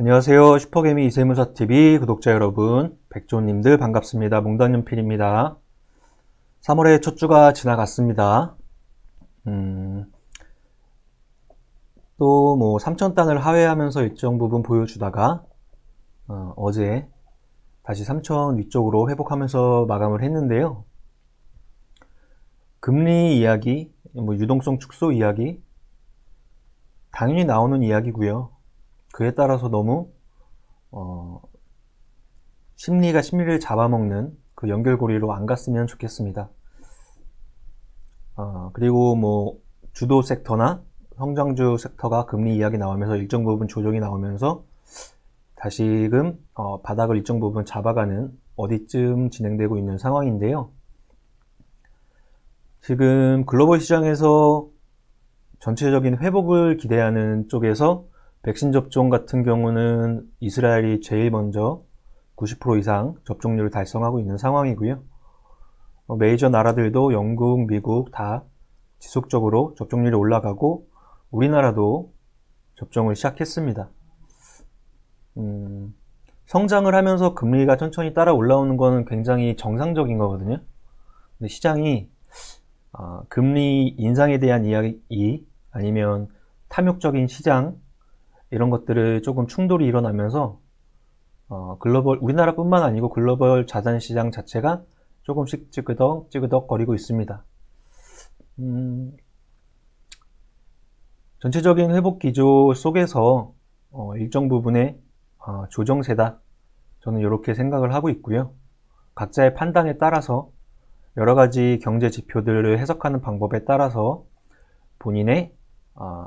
안녕하세요. 슈퍼개미 이세무사TV 구독자 여러분, 백조님들 반갑습니다. 몽단연필입니다. 3월의 첫 주가 지나갔습니다. 또 3,000단을 하회하면서 일정 부분 보여주다가 어제 다시 3,000 위쪽으로 회복하면서 마감을 했는데요. 금리 이야기, 유동성 축소 이야기 당연히 나오는 이야기고요. 그에 따라서 너무 심리가 심리를 잡아먹는 그 연결고리로 안 갔으면 좋겠습니다. 그리고 주도 섹터나 성장주 섹터가 금리 이야기 나오면서 일정 부분 조정이 나오면서 다시금 바닥을 일정 부분 잡아가는 어디쯤 진행되고 있는 상황인데요. 지금 글로벌 시장에서 전체적인 회복을 기대하는 쪽에서 백신 접종 같은 경우는 이스라엘이 제일 먼저 90% 이상 접종률을 달성하고 있는 상황이고요. 메이저 나라들도 영국, 미국 다 지속적으로 접종률이 올라가고 우리나라도 접종을 시작했습니다. 성장을 하면서 금리가 천천히 따라 올라오는 것은 굉장히 정상적인 거거든요. 근데 시장이 금리 인상에 대한 이야기 아니면 탐욕적인 시장 이런 것들을 조금 충돌이 일어나면서 우리나라뿐만 아니고 글로벌 자산시장 자체가 조금씩 찌그덕 거리고 있습니다. 전체적인 회복 기조 속에서 일정 부분의 조정세다, 저는 이렇게 생각을 하고 있고요. 각자의 판단에 따라서 여러 가지 경제 지표들을 해석하는 방법에 따라서 본인의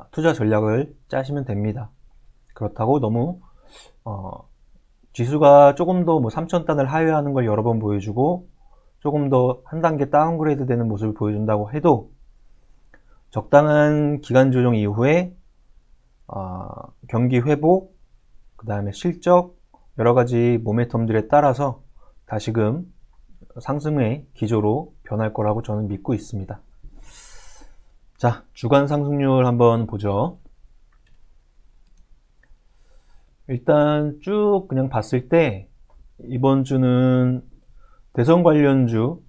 투자 전략을 짜시면 됩니다. 그렇다고 너무 지수가 조금 더 3,000단을 하회하는 걸 여러 번 보여주고 조금 더 한 단계 다운그레이드 되는 모습을 보여준다고 해도 적당한 기간 조정 이후에 경기 회복, 그 다음에 실적, 여러 가지 모멘텀들에 따라서 다시금 상승의 기조로 변할 거라고 저는 믿고 있습니다. 자, 주간 상승률 한번 보죠. 일단 쭉 그냥 봤을 때 이번 주는 대선 관련주,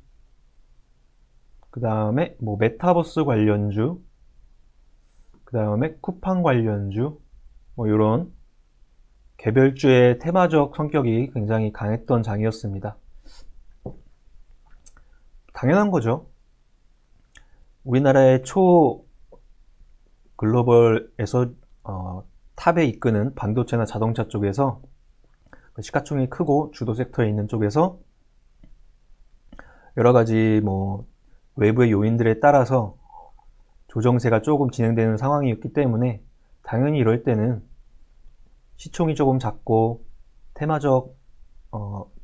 그 다음에 메타버스 관련주, 그 다음에 쿠팡 관련주, 이런 개별주의 테마적 성격이 굉장히 강했던 장이었습니다. 당연한 거죠. 우리나라의 글로벌에서 탑에 이끄는 반도체나 자동차 쪽에서 시가총액이 크고 주도 섹터에 있는 쪽에서 여러 가지 외부의 요인들에 따라서 조정세가 조금 진행되는 상황이었기 때문에 당연히 이럴 때는 시총이 조금 작고 테마적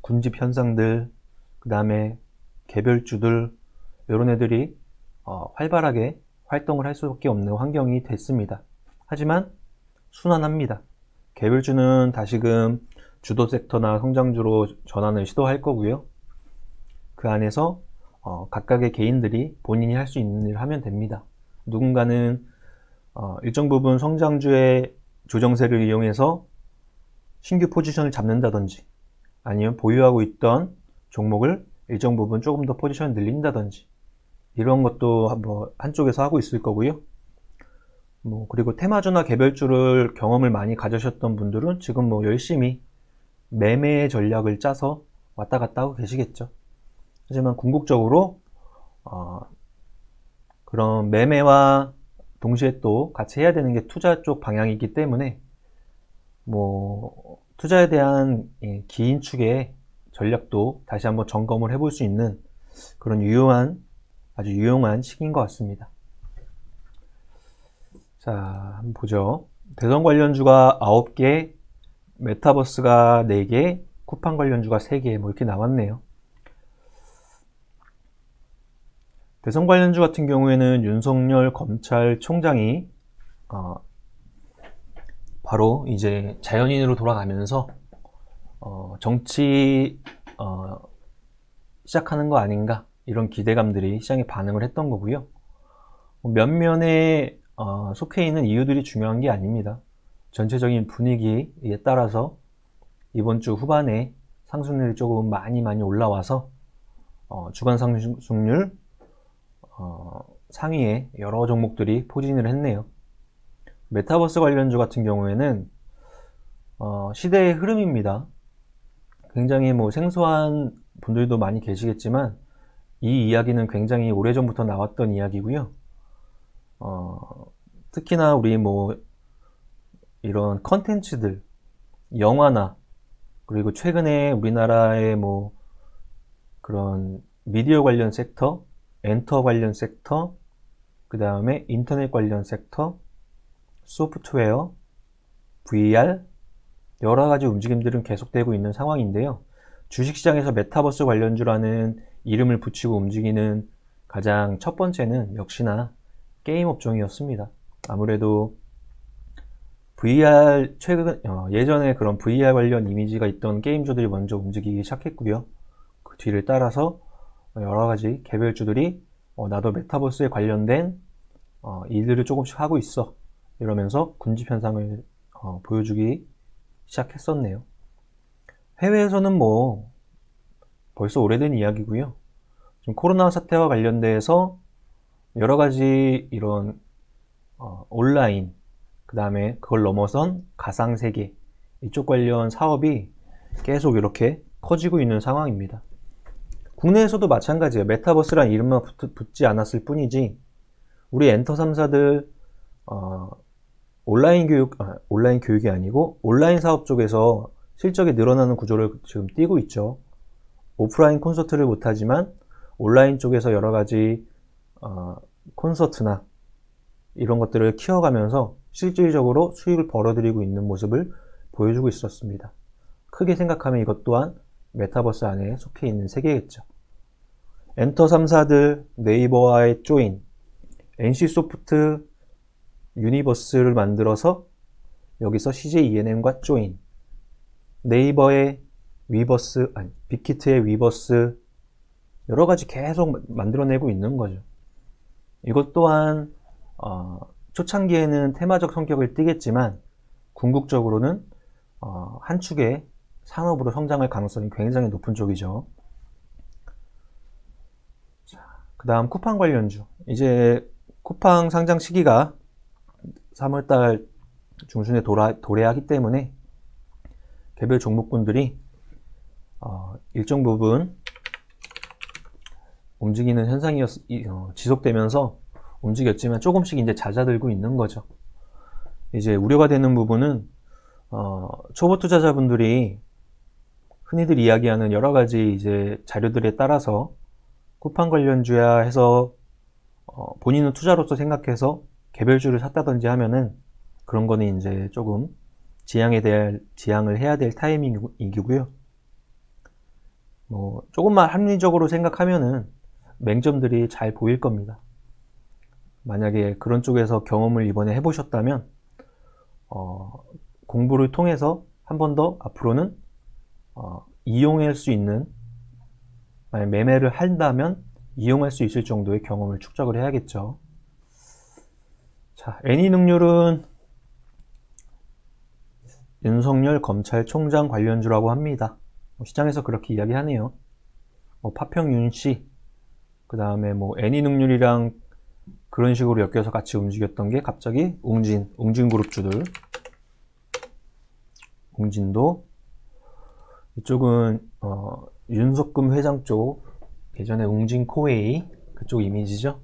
군집 현상들, 그 다음에 개별주들 이런 애들이 활발하게 활동을 할 수밖에 없는 환경이 됐습니다. 하지만 순환합니다. 개별주는 다시금 주도 섹터나 성장주로 전환을 시도할 거고요. 그 안에서 각각의 개인들이 본인이 할 수 있는 일을 하면 됩니다. 누군가는 일정 부분 성장주의 조정세를 이용해서 신규 포지션을 잡는다든지 아니면 보유하고 있던 종목을 일정 부분 조금 더 포지션을 늘린다든지 이런 것도 한쪽에서 하고 있을 거고요. 그리고 테마주나 개별주를 경험을 많이 가지셨던 분들은 지금 열심히 매매 전략을 짜서 왔다 갔다 하고 계시겠죠. 하지만 궁극적으로 그런 매매와 동시에 또 같이 해야 되는 게 투자 쪽 방향이기 때문에 투자에 대한 긴 축의 전략도 다시 한번 점검을 해볼 수 있는 그런 아주 유용한 시기인 것 같습니다. 자, 한번 보죠. 대선 관련주가 9개, 메타버스가 4개, 쿠팡 관련주가 3개 이렇게 나왔네요. 대선 관련주 같은 경우에는 윤석열 검찰총장이 바로 이제 자연인으로 돌아가면서 정치 시작하는 거 아닌가 이런 기대감들이 시장에 반응을 했던 거고요. 몇 면에 속해 있는 이유들이 중요한 게 아닙니다. 전체적인 분위기에 따라서 이번 주 후반에 상승률이 조금 많이 올라와서 주간 상승률 상위에 여러 종목들이 포진을 했네요. 메타버스 관련주 같은 경우에는 시대의 흐름입니다. 굉장히 생소한 분들도 많이 계시겠지만 이 이야기는 굉장히 오래전부터 나왔던 이야기고요. 특히나 우리 이런 컨텐츠들, 영화나 그리고 최근에 우리나라의 그런 미디어 관련 섹터, 엔터 관련 섹터, 그 다음에 인터넷 관련 섹터, 소프트웨어, VR, 여러 가지 움직임들은 계속되고 있는 상황인데요. 주식시장에서 메타버스 관련주라는 이름을 붙이고 움직이는 가장 첫 번째는 역시나 게임 업종이었습니다. 아무래도 VR 예전에 그런 VR 관련 이미지가 있던 게임주들이 먼저 움직이기 시작했고요. 그 뒤를 따라서 여러 가지 개별주들이 나도 메타버스에 관련된 일들을 조금씩 하고 있어 이러면서 군집 현상을 보여주기 시작했었네요. 해외에서는 벌써 오래된 이야기고요. 지금 코로나 사태와 관련돼서 여러 가지 이런 온라인, 그 다음에 그걸 넘어선 가상세계 이쪽 관련 사업이 계속 이렇게 커지고 있는 상황입니다. 국내에서도 마찬가지예요. 메타버스란 이름만 붙지 않았을 뿐이지 우리 엔터 3사들 온라인 교육이 아니고 온라인 사업 쪽에서 실적이 늘어나는 구조를 지금 띄고 있죠. 오프라인 콘서트를 못하지만 온라인 쪽에서 여러 가지 콘서트나 이런 것들을 키워가면서 실질적으로 수익을 벌어들이고 있는 모습을 보여주고 있었습니다. 크게 생각하면 이것 또한 메타버스 안에 속해 있는 세계겠죠. 엔터 3사들 네이버와의 조인, NC소프트 유니버스를 만들어서 여기서 CJ ENM과 조인, 네이버의 위버스, 빅히트의 위버스 여러 가지 계속 만들어내고 있는 거죠. 이것 또한 초창기에는 테마적 성격을 띠겠지만 궁극적으로는 한 축의 산업으로 성장할 가능성이 굉장히 높은 쪽이죠. 그 다음 쿠팡 관련주. 이제 쿠팡 상장 시기가 3월달 중순에 도래하기 때문에 개별 종목군들이 일정 부분 움직이는 현상이 지속되면서 움직였지만 조금씩 이제 잦아들고 있는 거죠. 이제 우려가 되는 부분은 초보 투자자분들이 흔히들 이야기하는 여러 가지 이제 자료들에 따라서 쿠팡 관련주야 해서 본인은 투자로서 생각해서 개별주를 샀다든지 하면은 그런 거는 이제 조금 지양을 해야 될 타이밍이고요. 조금만 합리적으로 생각하면은 맹점들이 잘 보일 겁니다. 만약에 그런 쪽에서 경험을 이번에 해보셨다면 공부를 통해서 한 번 더 앞으로는 이용할 수 있는, 만약 매매를 한다면 이용할 수 있을 정도의 경험을 축적을 해야겠죠. 자, 애니능률은 윤석열 검찰총장 관련주라고 합니다. 시장에서 그렇게 이야기하네요. 파평윤씨, 그 다음에 애니능률이랑 그런 식으로 엮여서 같이 움직였던 게 갑자기 웅진그룹주들, 웅진도 이쪽은 윤석금 회장 쪽, 예전에 웅진코웨이 그쪽 이미지죠.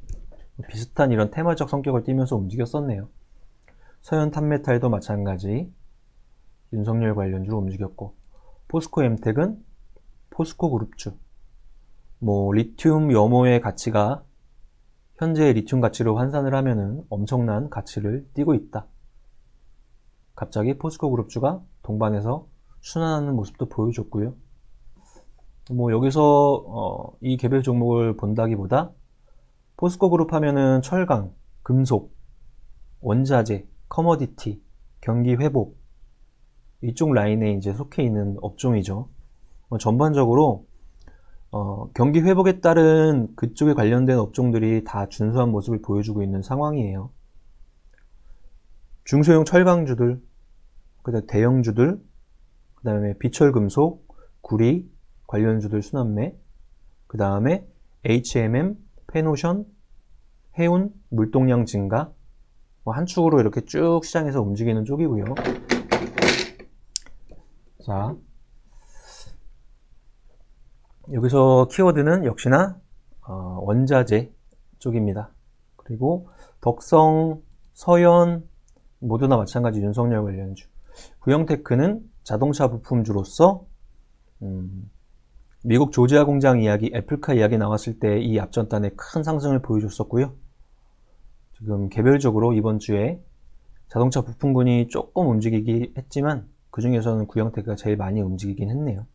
비슷한 이런 테마적 성격을 띠면서 움직였었네요. 서현탄메탈도 마찬가지 윤석열 관련주로 움직였고, 포스코엠텍은 포스코그룹주, 리튬 염호의 가치가 현재의 리튬 가치로 환산을 하면은 엄청난 가치를 띠고 있다. 갑자기 포스코그룹주가 동반해서 순환하는 모습도 보여줬고요. 여기서 이 개별 종목을 본다기보다 포스코그룹 하면은 철강, 금속, 원자재, 커머디티, 경기 회복 이쪽 라인에 이제 속해 있는 업종이죠. 전반적으로 경기 회복에 따른 그쪽에 관련된 업종들이 다 준수한 모습을 보여주고 있는 상황이에요. 중소형 철강주들, 그다음 대형주들, 그 다음에 비철금속, 구리, 관련주들 순환매, 그 다음에 HMM, 페노션, 해운, 물동량 증가, 한 축으로 이렇게 쭉 시장에서 움직이는 쪽이고요. 자, 여기서 키워드는 역시나 원자재 쪽입니다. 그리고 덕성, 서현 모두나 마찬가지 윤석열 관련주. 구형테크는 자동차 부품주로서 미국 조지아 공장 이야기, 애플카 이야기 나왔을 때 이 앞전단에 큰 상승을 보여줬었고요. 지금 개별적으로 이번 주에 자동차 부품군이 조금 움직이긴 했지만 그 중에서는 구형테크가 제일 많이 움직이긴 했네요.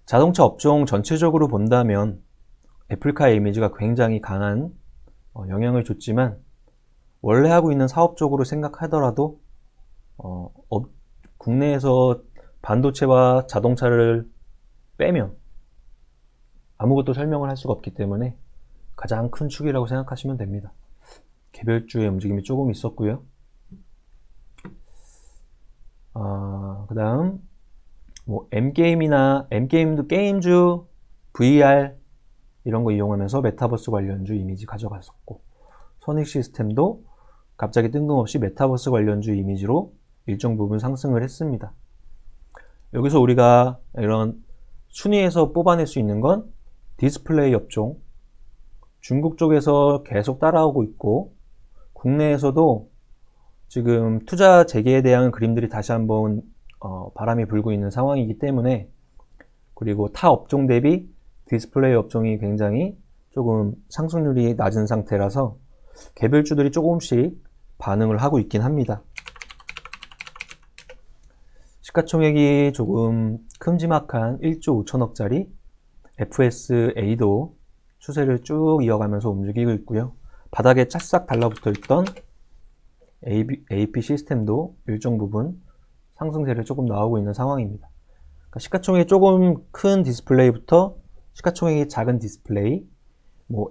자동차 업종 전체적으로 본다면 애플카의 이미지가 굉장히 강한 영향을 줬지만 원래 하고 있는 사업적으로 생각하더라도 국내에서 반도체와 자동차를 빼면 아무것도 설명을 할 수가 없기 때문에 가장 큰 축이라고 생각하시면 됩니다. 개별주의 움직임이 조금 있었고요. 그 다음 M게임도 게임주, VR 이런 거 이용하면서 메타버스 관련주 이미지 가져갔었고, 선익시스템도 갑자기 뜬금없이 메타버스 관련주 이미지로 일정 부분 상승을 했습니다. 여기서 우리가 이런 순위에서 뽑아낼 수 있는 건 디스플레이 업종, 중국 쪽에서 계속 따라오고 있고 국내에서도 지금 투자 재개에 대한 그림들이 다시 한번 바람이 불고 있는 상황이기 때문에, 그리고 타 업종 대비 디스플레이 업종이 굉장히 조금 상승률이 낮은 상태라서 개별주들이 조금씩 반응을 하고 있긴 합니다. 시가총액이 조금 큼지막한 1조 5천억짜리 FSA도 추세를 쭉 이어가면서 움직이고 있고요. 바닥에 찰싹 달라붙어 있던 AP 시스템도 일정 부분 상승세를 조금 나오고 있는 상황입니다. 그러니까 시가총액이 조금 큰 디스플레이부터 시가총액이 작은 디스플레이,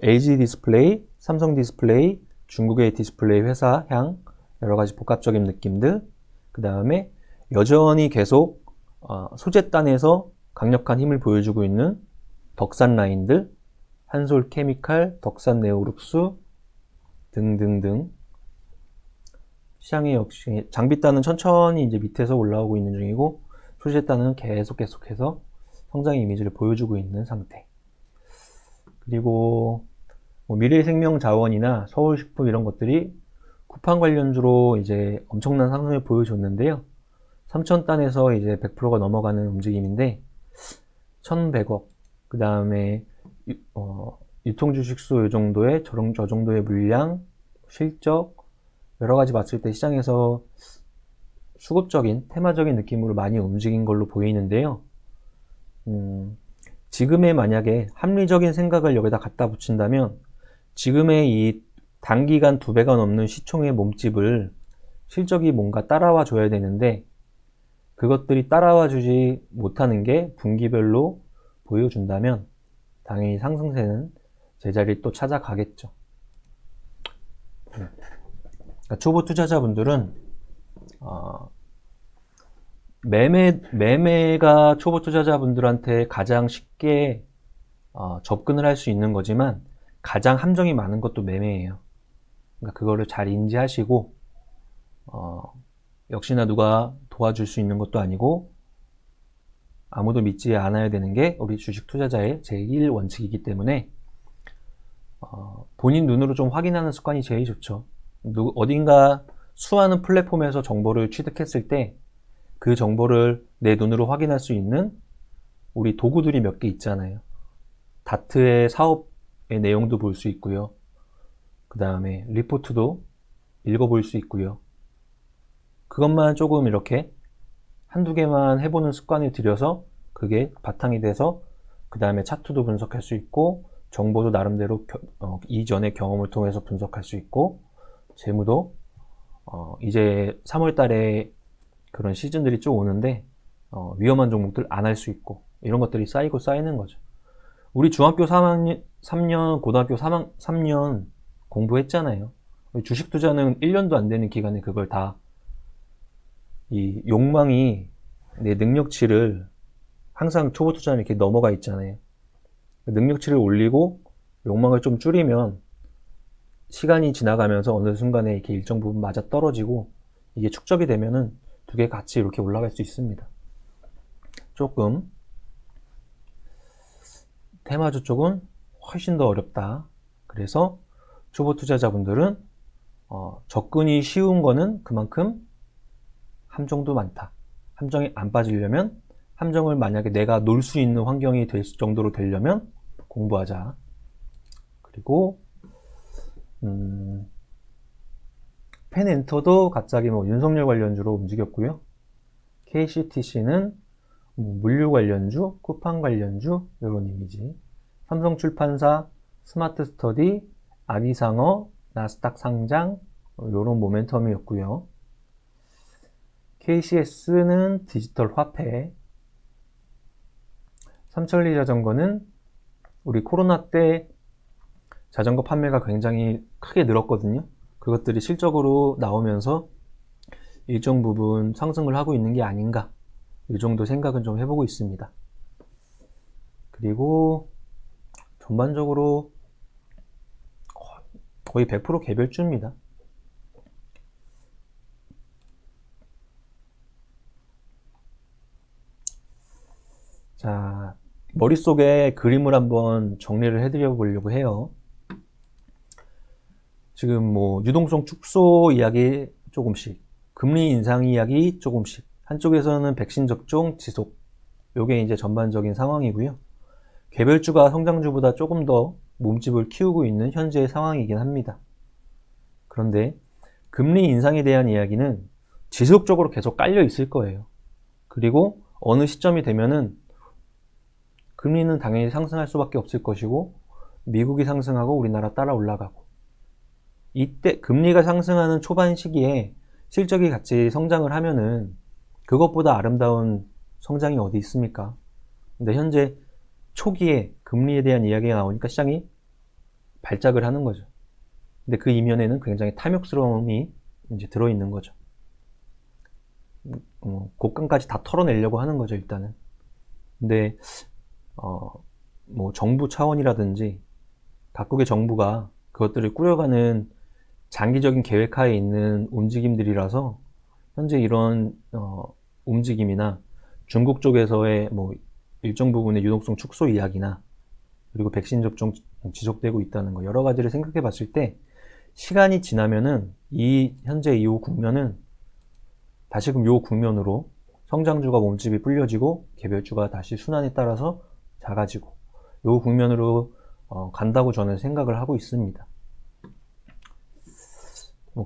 LG 디스플레이, 삼성 디스플레이, 중국의 디스플레이 회사 향 여러 가지 복합적인 느낌들, 그 다음에 여전히 계속 소재단에서 강력한 힘을 보여주고 있는 덕산 라인들, 한솔케미칼, 덕산 네오룩스 등등등. 시장이 역시 장비단은 천천히 이제 밑에서 올라오고 있는 중이고 소재단은 계속해서 성장의 이미지를 보여주고 있는 상태. 그리고 미래생명자원이나 서울식품 이런 것들이 쿠팡 관련주로 이제 엄청난 상승을 보여줬는데요. 3,000단에서 이제 100%가 넘어가는 움직임인데 1,100억, 그 다음에 유통주식수 이 정도의 저 정도의 물량, 실적 여러 가지 봤을 때 시장에서 수급적인 테마적인 느낌으로 많이 움직인 걸로 보이는데요. 지금의 만약에 합리적인 생각을 여기다 갖다 붙인다면 지금의 이 단기간 2배가 넘는 시총의 몸집을 실적이 뭔가 따라와 줘야 되는데 그것들이 따라와 주지 못하는 게 분기별로 보여준다면 당연히 상승세는 제자리를 또 찾아가겠죠. 그러니까 초보 투자자분들은 매매가 초보 투자자분들한테 가장 쉽게 접근을 할 수 있는 거지만 가장 함정이 많은 것도 매매예요. 그러니까 그거를 잘 인지하시고 역시나 누가 도와줄 수 있는 것도 아니고 아무도 믿지 않아야 되는 게 우리 주식 투자자의 제1 원칙이기 때문에 본인 눈으로 좀 확인하는 습관이 제일 좋죠. 어딘가 수많은 플랫폼에서 정보를 취득했을 때 그 정보를 내 눈으로 확인할 수 있는 우리 도구들이 몇 개 있잖아요. 다트의 사업의 내용도 볼 수 있고요. 그 다음에 리포트도 읽어볼 수 있고요. 그것만 조금 이렇게 한두 개만 해보는 습관을 들여서 그게 바탕이 돼서 그 다음에 차트도 분석할 수 있고 정보도 나름대로 이전의 경험을 통해서 분석할 수 있고 재무도 이제 3월 달에 그런 시즌들이 쭉 오는데 위험한 종목들 안 할 수 있고 이런 것들이 쌓이고 쌓이는 거죠. 우리 중학교 3년, 고등학교 3년 공부했잖아요. 주식 투자는 1년도 안 되는 기간에 그걸 다, 이 욕망이 내 능력치를 항상 초보 투자는 이렇게 넘어가 있잖아요. 능력치를 올리고 욕망을 좀 줄이면 시간이 지나가면서 어느 순간에 이렇게 일정 부분 맞아 떨어지고 이게 축적이 되면은 두 개 같이 이렇게 올라갈 수 있습니다. 조금 테마주 쪽은 훨씬 더 어렵다. 그래서 초보 투자자분들은 접근이 쉬운 거는 그만큼 함정도 많다. 함정에 안 빠지려면, 함정을 만약에 내가 놀 수 있는 환경이 될 정도로 되려면 공부하자. 그리고 펜엔터도 갑자기 윤석열 관련주로 움직였고요. KCTC는 물류 관련주, 쿠팡 관련주 이런 이미지. 삼성출판사, 스마트스터디, 아기상어, 나스닥 상장 이런 모멘텀이었고요. KCS는 디지털 화폐, 삼천리 자전거는 우리 코로나 때 자전거 판매가 굉장히 크게 늘었거든요. 그것들이 실적으로 나오면서 일정 부분 상승을 하고 있는 게 아닌가, 이 정도 생각은 좀 해보고 있습니다. 그리고 전반적으로 거의 100% 개별주입니다. 자, 머릿속에 그림을 한번 정리를 해드려 보려고 해요. 지금 유동성 축소 이야기 조금씩, 금리 인상 이야기 조금씩, 한쪽에서는 백신 접종 지속, 요게 이제 전반적인 상황이고요. 개별주가 성장주보다 조금 더 몸집을 키우고 있는 현재의 상황이긴 합니다. 그런데 금리 인상에 대한 이야기는 지속적으로 계속 깔려 있을 거예요. 그리고 어느 시점이 되면은 금리는 당연히 상승할 수밖에 없을 것이고, 미국이 상승하고 우리나라 따라 올라가고, 이때 금리가 상승하는 초반 시기에 실적이 같이 성장을 하면은 그것보다 아름다운 성장이 어디 있습니까? 근데 현재 초기에 금리에 대한 이야기가 나오니까 시장이 발작을 하는 거죠. 근데 그 이면에는 굉장히 탐욕스러움이 이제 들어있는 거죠. 곡간까지 다 털어내려고 하는 거죠, 일단은. 근데 정부 차원이라든지 각국의 정부가 그것들을 꾸려가는 장기적인 계획하에 있는 움직임들이라서 현재 이런 움직임이나 중국 쪽에서의 일정 부분의 유동성 축소 이야기나, 그리고 백신 접종 지속되고 있다는 거, 여러 가지를 생각해 봤을 때 시간이 지나면은 이 현재 이 국면은 다시금 이 국면으로 성장주가 몸집이 불려지고 개별주가 다시 순환에 따라서 작아지고 이 국면으로 간다고 저는 생각을 하고 있습니다.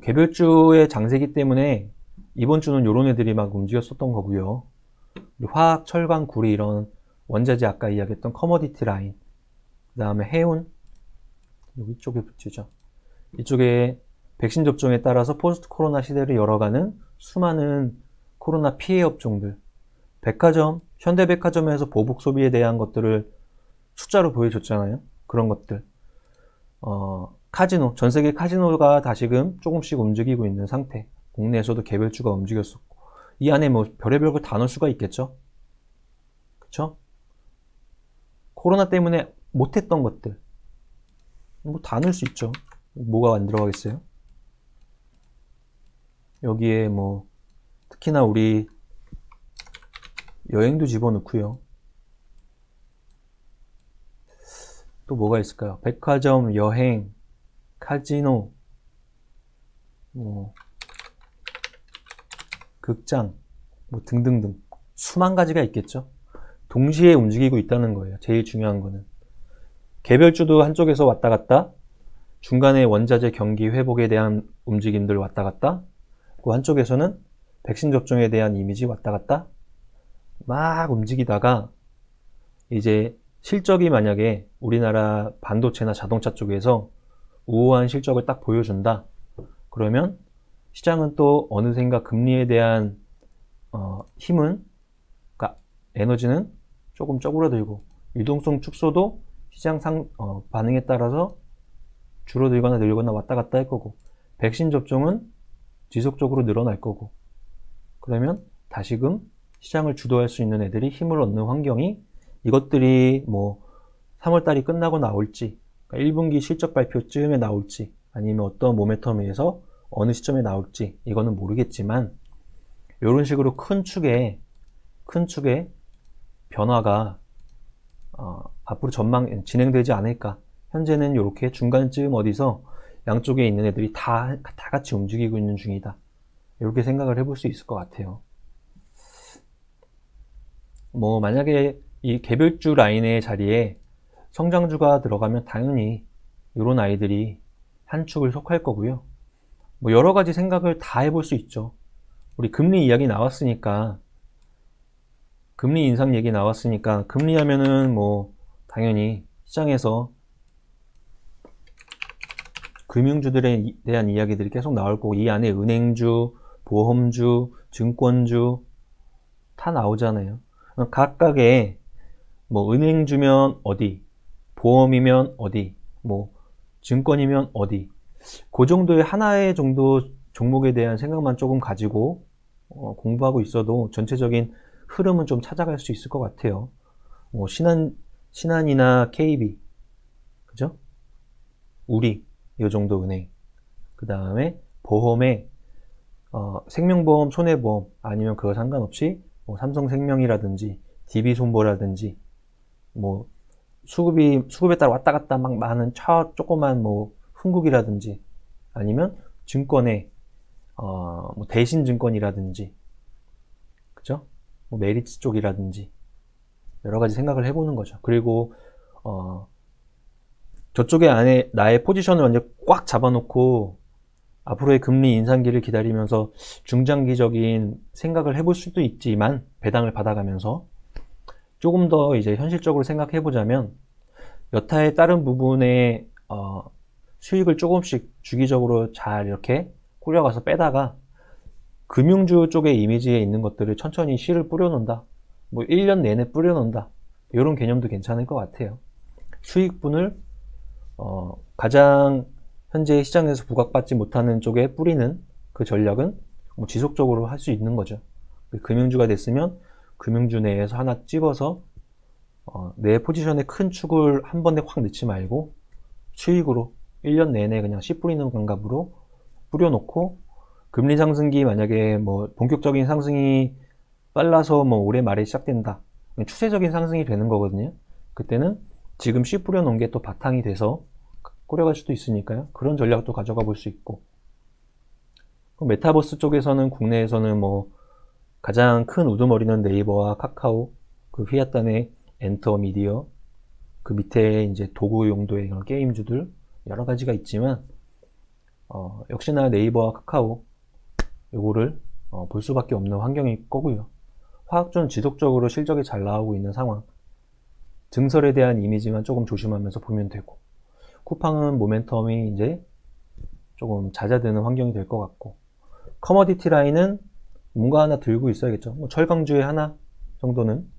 개별주의 장세기 때문에 이번 주는 요런 애들이 막 움직였었던 거고요. 화학, 철강, 구리 이런 원자재, 아까 이야기했던 커머디티 라인, 그 다음에 해운, 여기 쪽에 붙이죠. 이쪽에 백신 접종에 따라서 포스트 코로나 시대를 열어가는 수많은 코로나 피해 업종들, 백화점, 현대백화점에서 보복 소비에 대한 것들을 숫자로 보여줬잖아요. 그런 것들. 카지노, 전세계 카지노가 다시금 조금씩 움직이고 있는 상태. 국내에서도 개별주가 움직였었고, 이 안에 별의별 거 다 넣을 수가 있겠죠. 그쵸? 코로나 때문에 못했던 것들 다 넣을 수 있죠. 뭐가 안 들어가겠어요? 여기에 특히나 우리 여행도 집어넣고요. 또 뭐가 있을까요? 백화점, 여행, 카지노, 극장, 등등등 수만 가지가 있겠죠. 동시에 움직이고 있다는 거예요. 제일 중요한 거는 개별주도 한쪽에서 왔다 갔다, 중간에 원자재 경기 회복에 대한 움직임들 왔다 갔다, 그 한쪽에서는 백신 접종에 대한 이미지 왔다 갔다 막 움직이다가 이제 실적이 만약에 우리나라 반도체나 자동차 쪽에서 우호한 실적을 딱 보여준다, 그러면 시장은 또 어느샌가 금리에 대한 힘은, 그러니까 에너지는 조금 쪼그라들고, 유동성 축소도 시장 반응에 따라서 줄어들거나 늘거나 왔다 갔다 할 거고, 백신 접종은 지속적으로 늘어날 거고, 그러면 다시금 시장을 주도할 수 있는 애들이 힘을 얻는 환경이, 이것들이 뭐 3월달이 끝나고 나올지, 그러니까 1분기 실적 발표쯤에 나올지, 아니면 어떤 모멘텀에서 어느 시점에 나올지 이거는 모르겠지만, 이런 식으로 큰 축의 변화가 앞으로 진행되지 않을까. 현재는 이렇게 중간쯤 어디서 양쪽에 있는 애들이 다 같이 움직이고 있는 중이다, 이렇게 생각을 해볼 수 있을 것 같아요. 뭐 만약에 이 개별주 라인의 자리에 성장주가 들어가면 당연히 이런 아이들이 한 축을 속할 거고요. 뭐 여러 가지 생각을 다 해볼 수 있죠. 우리 금리 이야기 나왔으니까, 금리 인상 얘기 나왔으니까, 금리 하면은 뭐 당연히 시장에서 금융주들에 대한 이야기들이 계속 나올 거고, 이 안에 은행주, 보험주, 증권주 다 나오잖아요. 각각의 뭐 은행주면 어디, 보험이면 어디, 뭐 증권이면 어디, 그 정도의 하나의 정도 종목에 대한 생각만 조금 가지고 공부하고 있어도 전체적인 흐름은 좀 찾아갈 수 있을 것 같아요. 뭐 신한이나 KB, 그죠? 우리, 이 정도 은행. 그 다음에 보험에 생명보험, 손해보험, 아니면 그거 상관없이 뭐 삼성생명이라든지 DB손보라든지, 뭐 수급에 따라 왔다 갔다 막 많은 조그만 뭐 흥국이라든지, 아니면 증권에 뭐 대신증권이라든지, 그죠? 뭐 메리츠 쪽이라든지 여러 가지 생각을 해보는 거죠. 그리고 저쪽에 안에 나의 포지션을 완전 꽉 잡아놓고 앞으로의 금리 인상기를 기다리면서 중장기적인 생각을 해볼 수도 있지만, 배당을 받아가면서 조금 더 이제 현실적으로 생각해 보자면, 여타의 다른 부분에 수익을 조금씩 주기적으로 잘 이렇게 꾸려가서 빼다가 금융주 쪽의 이미지에 있는 것들을 천천히 씨를 뿌려놓는다, 뭐 1년 내내 뿌려놓는다, 이런 개념도 괜찮을 것 같아요. 수익분을 가장 현재 시장에서 부각받지 못하는 쪽에 뿌리는 그 전략은 뭐 지속적으로 할 수 있는 거죠. 금융주가 됐으면 금융주 내에서 하나 집어서 내 포지션에 큰 축을 한 번에 확 넣지 말고 수익으로 1년 내내 그냥 씨 뿌리는 감각으로 뿌려놓고, 금리 상승기 만약에 뭐 본격적인 상승이 빨라서 뭐 올해 말에 시작된다, 추세적인 상승이 되는 거거든요. 그때는 지금 씨 뿌려놓은 게 또 바탕이 돼서 꾸려갈 수도 있으니까요. 그런 전략도 가져가 볼 수 있고, 메타버스 쪽에서는 국내에서는 뭐 가장 큰 우두머리는 네이버와 카카오, 그 휘하단의 엔터 미디어, 그 밑에 이제 도구 용도의 그런 게임주들 여러 가지가 있지만, 역시나 네이버와 카카오 요거를 볼 수밖에 없는 환경일 거고요. 화학주는 지속적으로 실적이 잘 나오고 있는 상황, 증설에 대한 이미지만 조금 조심하면서 보면 되고, 쿠팡은 모멘텀이 이제 조금 잦아드는 환경이 될 것 같고, 커머디티 라인은 뭔가 하나 들고 있어야겠죠. 뭐 철강주에 하나 정도는.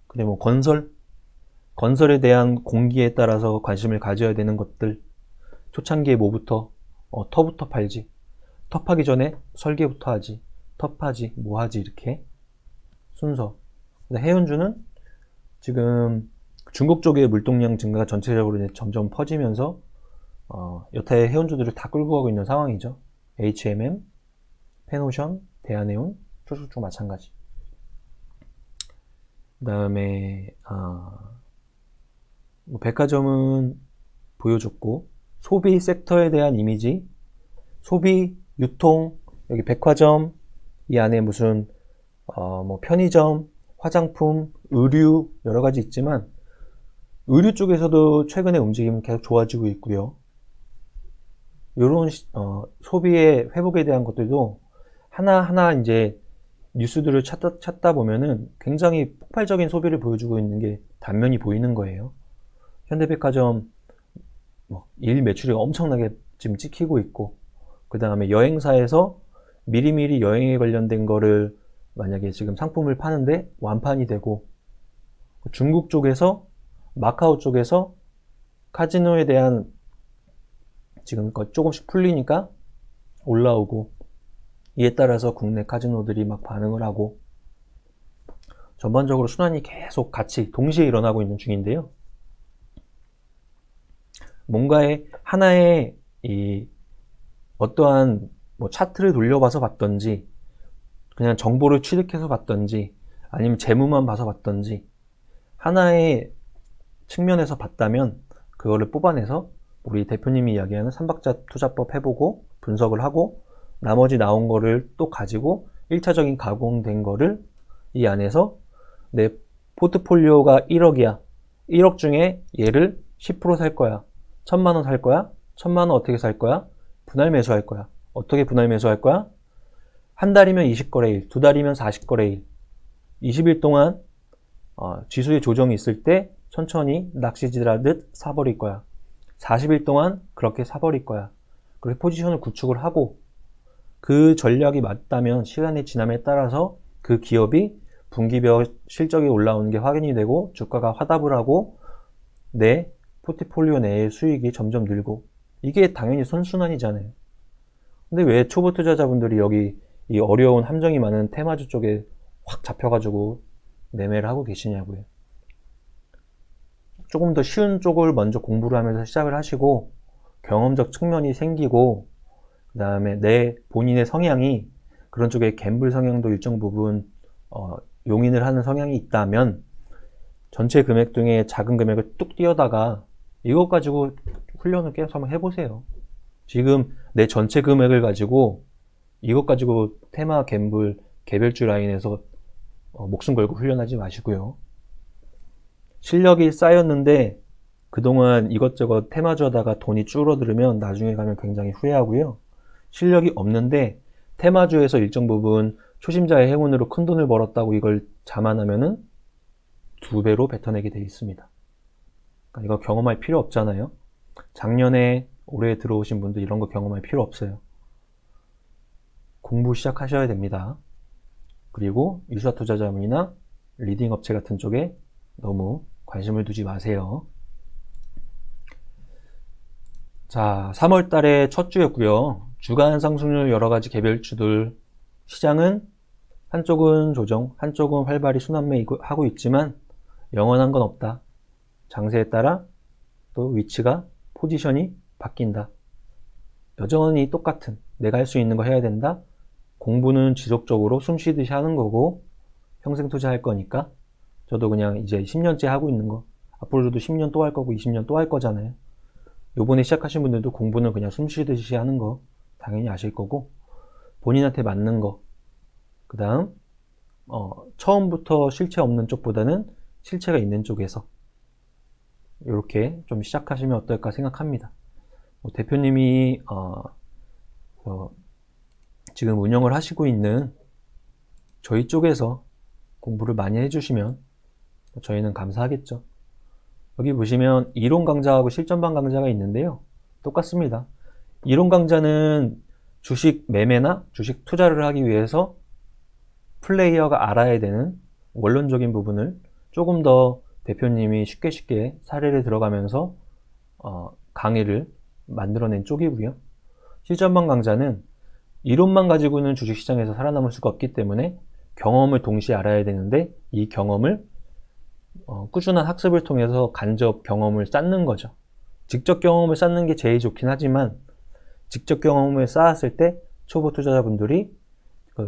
근데 뭐 건설에 대한 공기에 따라서 관심을 가져야 되는 것들, 초창기에 뭐부터 터부터 팔지, 터파기 전에 설계부터 하지, 터파지 뭐하지, 이렇게 순서. 해운주는 지금 중국 쪽의 물동량 증가가 전체적으로 이제 점점 퍼지면서 여타의 해운주들을 다 끌고 가고 있는 상황이죠. HMM, 페노션, 대한해운, 쭉쭉쭉 마찬가지. 그 다음에 뭐 백화점은 보여줬고, 소비 섹터에 대한 이미지, 소비, 유통, 여기 백화점, 이 안에 무슨 뭐 편의점, 화장품, 의류 여러 가지 있지만, 의류 쪽에서도 최근에 움직임은 계속 좋아지고 있고요. 이런 소비의 회복에 대한 것들도 하나하나 이제 뉴스들을 찾다 보면은 굉장히 폭발적인 소비를 보여주고 있는 게 단면이 보이는 거예요. 현대백화점 일 매출이 엄청나게 지금 찍히고 있고, 그 다음에 여행사에서 미리미리 여행에 관련된 거를 만약에 지금 상품을 파는데 완판이 되고, 중국 쪽에서, 마카오 쪽에서 카지노에 대한 지금 조금씩 풀리니까 올라오고, 이에 따라서 국내 카지노들이 막 반응을 하고, 전반적으로 순환이 계속 같이 동시에 일어나고 있는 중인데요. 뭔가의 하나의 어떠한 차트를 돌려봐서 봤던지, 그냥 정보를 취득해서 봤던지, 아니면 재무만 봐서 봤던지, 하나의 측면에서 봤다면 그거를 뽑아내서 우리 대표님이 이야기하는 3박자 투자법 해보고 분석을 하고, 나머지 나온 거를 또 가지고 1차적인 가공된 거를 이 안에서 내 포트폴리오가 1억이야. 1억 중에 얘를 10% 살 거야. 1000만 원 살 거야. 1000만 원 어떻게 살 거야? 분할 매수할 거야. 어떻게 분할 매수할 거야? 한 달이면 20거래일, 두 달이면 40거래일, 20일 동안 지수의 조정이 있을 때 천천히 낚시질하듯 사버릴 거야. 40일 동안 그렇게 사버릴 거야. 그렇게 포지션을 구축을 하고, 그 전략이 맞다면 시간의 지남에 따라서 그 기업이 분기별 실적이 올라오는 게 확인이 되고 주가가 화답을 하고 내 포트폴리오 내의 수익이 점점 늘고, 이게 당연히 선순환이잖아요. 근데 왜 초보 투자자분들이 여기 이 어려운 함정이 많은 테마주 쪽에 확 잡혀가지고 매매를 하고 계시냐고요. 조금 더 쉬운 쪽을 먼저 공부를 하면서 시작을 하시고, 경험적 측면이 생기고, 그 다음에 내 본인의 성향이 그런 쪽에 갬블 성향도 일정 부분 용인을 하는 성향이 있다면 전체 금액 중에 작은 금액을 뚝 띄어다가 이것 가지고 훈련을 계속 한번 해보세요. 지금 내 전체 금액을 가지고 이것 가지고 테마 갬블 개별주 라인에서 목숨 걸고 훈련하지 마시고요. 실력이 쌓였는데 그동안 이것저것 테마주 하다가 돈이 줄어들으면 나중에 가면 굉장히 후회하고요. 실력이 없는데 테마주에서 일정 부분 초심자의 행운으로 큰 돈을 벌었다고 이걸 자만하면은 2배로 뱉어내게 돼 있습니다. 그러니까 이거 경험할 필요 없잖아요. 작년에 올해 들어오신 분들 이런 거 경험할 필요 없어요. 공부 시작하셔야 됩니다. 그리고 유사투자자문이나 리딩 업체 같은 쪽에 너무 관심을 두지 마세요. 자, 3월 달에 첫 주였고요. 주간 상승률 여러 가지 개별주들, 시장은 한쪽은 조정, 한쪽은 활발히 순환매하고 있지만 영원한 건 없다. 장세에 따라 또 위치가, 포지션이 바뀐다. 여전히 똑같은, 내가 할 수 있는 거 해야 된다. 공부는 지속적으로 숨 쉬듯이 하는 거고 평생 투자할 거니까 저도 그냥 이제 10년째 하고 있는 거, 앞으로도 10년 또 할 거고 20년 또 할 거잖아요. 요번에 시작하신 분들도 공부는 그냥 숨 쉬듯이 하는 거 당연히 아실 거고, 본인한테 맞는 거, 그 다음 처음부터 실체 없는 쪽보다는 실체가 있는 쪽에서 이렇게 좀 시작하시면 어떨까 생각합니다. 대표님이 지금 운영을 하시고 있는 저희 쪽에서 공부를 많이 해주시면 저희는 감사하겠죠. 여기 보시면 이론 강좌하고 실전반 강좌가 있는데요. 똑같습니다. 이론 강좌는 주식 매매나 주식 투자를 하기 위해서 플레이어가 알아야 되는 원론적인 부분을 조금 더 대표님이 쉽게 사례를 들어가면서 강의를 만들어낸 쪽이고요. 실전반 강좌는 이론만 가지고는 주식시장에서 살아남을 수가 없기 때문에 경험을 동시에 알아야 되는데, 이 경험을 꾸준한 학습을 통해서 간접 경험을 쌓는 거죠. 직접 경험을 쌓는 게 제일 좋긴 하지만 직접 경험을 쌓았을 때 초보 투자자분들이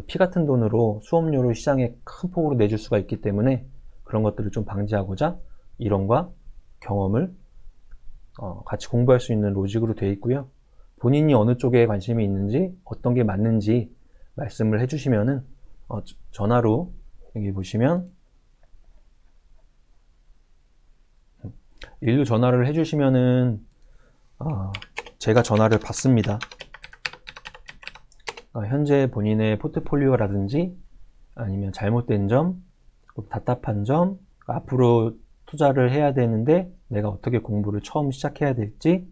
피 같은 돈으로 수업료를 시장에 큰 폭으로 내줄 수가 있기 때문에 그런 것들을 좀 방지하고자 이론과 경험을 같이 공부할 수 있는 로직으로 되어 있고요. 본인이 어느 쪽에 관심이 있는지 어떤 게 맞는지 말씀을 해주시면은 전화로 여기 보시면 일루 전화를 해주시면은 제가 전화를 받습니다. 현재 본인의 포트폴리오라든지 아니면 잘못된 점, 답답한 점, 앞으로 투자를 해야 되는데 내가 어떻게 공부를 처음 시작해야 될지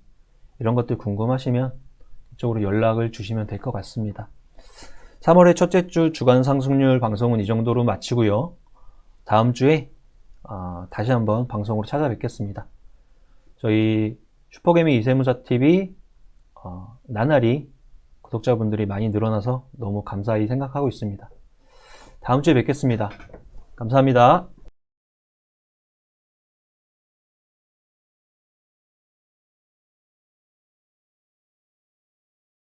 이런 것들 궁금하시면 이쪽으로 연락을 주시면 될 것 같습니다. 3월의 첫째 주 주간 상승률 방송은 이 정도로 마치고요. 다음 주에 다시 한번 방송으로 찾아뵙겠습니다. 저희 슈퍼개미 이세무사TV 나날이 구독자분들이 많이 늘어나서 너무 감사히 생각하고 있습니다. 다음 주에 뵙겠습니다. 감사합니다.